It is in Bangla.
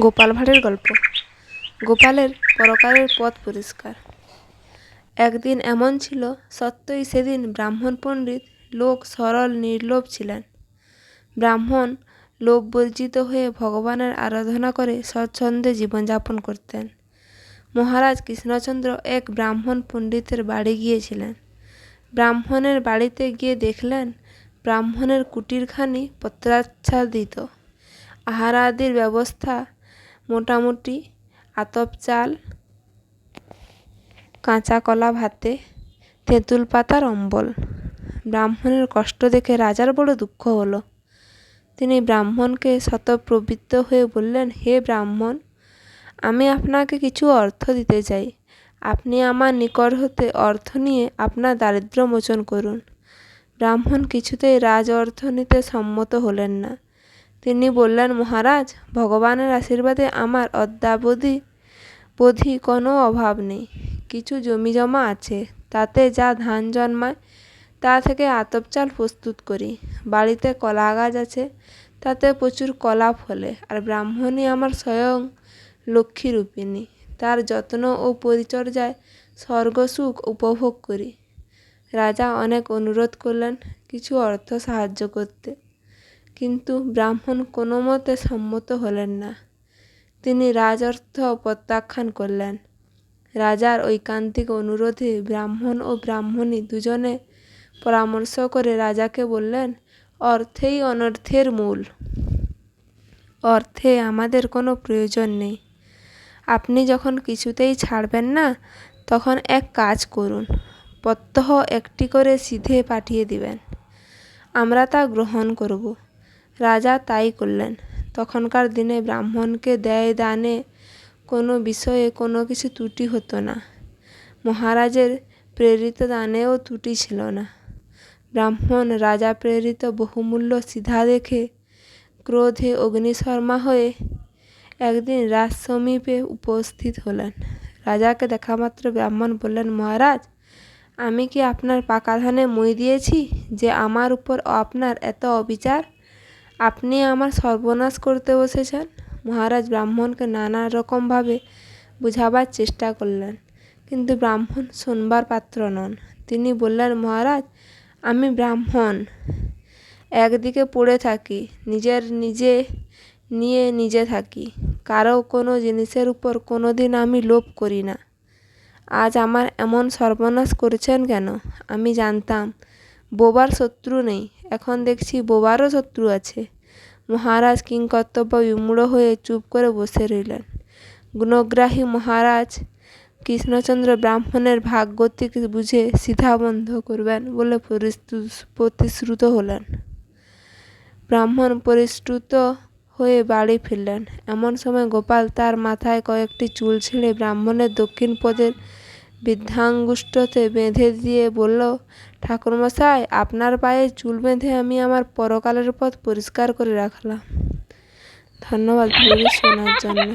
গোপাল ভাঁড়ের গল্প। গোপালের পরকালের পথ পরিষ্কার। একদিন এমন ছিল, সত্যই সেদিন ব্রাহ্মণ পণ্ডিত লোক সরল নির্লোভ ছিলেন। ব্রাহ্মণ লোভ বর্জিত হয়ে ভগবানের আরাধনা করে স্বচ্ছন্দে জীবনযাপন করতেন। মহারাজ কৃষ্ণচন্দ্র এক ব্রাহ্মণ পণ্ডিতের বাড়ি গিয়েছিলেন। ব্রাহ্মণের বাড়িতে গিয়ে দেখলেন ব্রাহ্মণের কুটিরখানি পত্রাচ্ছাদিত, আহারাদির ব্যবস্থা মোটামুটি, আতপ চাল, কাঁচা কলা ভাতে, তেঁতুল পাতার অম্বল। ব্রাহ্মণের কষ্ট দেখে রাজার বড় দুঃখ হলো। তিনি ব্রাহ্মণকে শতপ্রবৃত্ত হয়ে বললেন, হে ব্রাহ্মণ, আমি আপনাকে কিছু অর্থ দিতে চাই। আপনি আমার নিকট হতে অর্থ নিয়ে আপনার দারিদ্র্য মোচন করুন। ব্রাহ্মণ কিছুতেই রাজ অর্থ নিতে সম্মত হলেন না। তিনি বললেন, মহারাজ, ভগবানের আশীর্বাদে আমার অদ্যাবধি কোনো অভাব নেই। কিছু জমি জমা আছে, তাতে যা ধান জন্মায় তা থেকে আতপ চাল প্রস্তুত করি। বাড়িতে কলা গাছ আছে, তাতে প্রচুর কলা ফলে, আর ব্রাহ্মণী আমার স্বয়ং লক্ষ্মীরূপিণী। তার যত্ন ও পরিচর্যায় স্বর্গসুখ উপভোগ করি। রাজা অনেক অনুরোধ করলেন কিছু অর্থ সাহায্য করতে, কিন্তু ব্রাহ্মণ কোনো মতে সম্মত হলেন না। তিনি রাজ অর্থ প্রত্যাখ্যান করলেন। রাজার ঐকান্তিক অনুরোধে ব্রাহ্মণ ও ব্রাহ্মণী দুজনে পরামর্শ করে রাজাকে বললেন, অর্থেই অনর্থের মূল। অর্থে আমাদের কোনো প্রয়োজন নেই। আপনি যখন কিছুতেই ছাড়বেন না, তখন এক কাজ করুন, প্রত্যহ একটি করে সিধে পাঠিয়ে দিবেন, আমরা তা গ্রহণ করব। রাজা তাই করলেন। তখনকার দিনে ব্রাহ্মণকে দেয় দানে কোনো বিষয়ে কোনো কিছু ত্রুটি হতো না। মহারাজের প্রেরিত দানেও ত্রুটি ছিল না। ব্রাহ্মণ রাজা প্রেরিত বহুমূল্য সিধা দেখে ক্রোধে অগ্নিশর্মা হয়ে একদিন রাজ সমীপে উপস্থিত হলেন। রাজাকে দেখা মাত্র ব্রাহ্মণ বললেন, মহারাজ, আমি কি আপনার পাকা ধানে মই দিয়েছি যে আমার উপর আপনার এত অবিচার? আপনি আমার সর্বনাশ করতে বসেছেন। মহারাজ ব্রাহ্মণকে নানা রকমভাবে বুঝাবার চেষ্টা করলেন, কিন্তু ব্রাহ্মণ শোনবার পাত্র নন। তিনি বললেন, মহারাজ, আমি ব্রাহ্মণ, একদিকে পড়ে থাকি, নিজে থাকি, কারো কোনো জিনিসের উপর কোনো দিন আমি লোভ করি না। আজ আমার এমন সর্বনাশ করেছেন কেন? আমি জানতাম বোবার শত্রু নেই, এখন দেখছি বোবারও শত্রু আছে। মহারাজ কিংকর্তব্য বিমূঢ় হয়ে চুপ করে বসে রইলেন। গুণগ্রাহী মহারাজ কৃষ্ণচন্দ্র ব্রাহ্মণের ভাগগতিক বুঝে সিধা বন্ধ করবেন বলে প্রতিশ্রুত হলেন। ব্রাহ্মণ পরিশ্রুত হয়ে বাড়ি ফিরলেন। এমন সময় গোপাল তার মাথায় কয়েকটি চুল ছেড়ে ব্রাহ্মণের দক্ষিণ পদের বৃদ্ধাঙ্গুষ্ঠতে বেঁধে দিয়ে বলল, ঠাকুরমশাই, আপনার পায়ে চুল বেঁধে আমি আমার পরকালের পথ পরিষ্কার করে রাখলাম। ধন্যবাদ ভিডিওটি শোনার জন্য।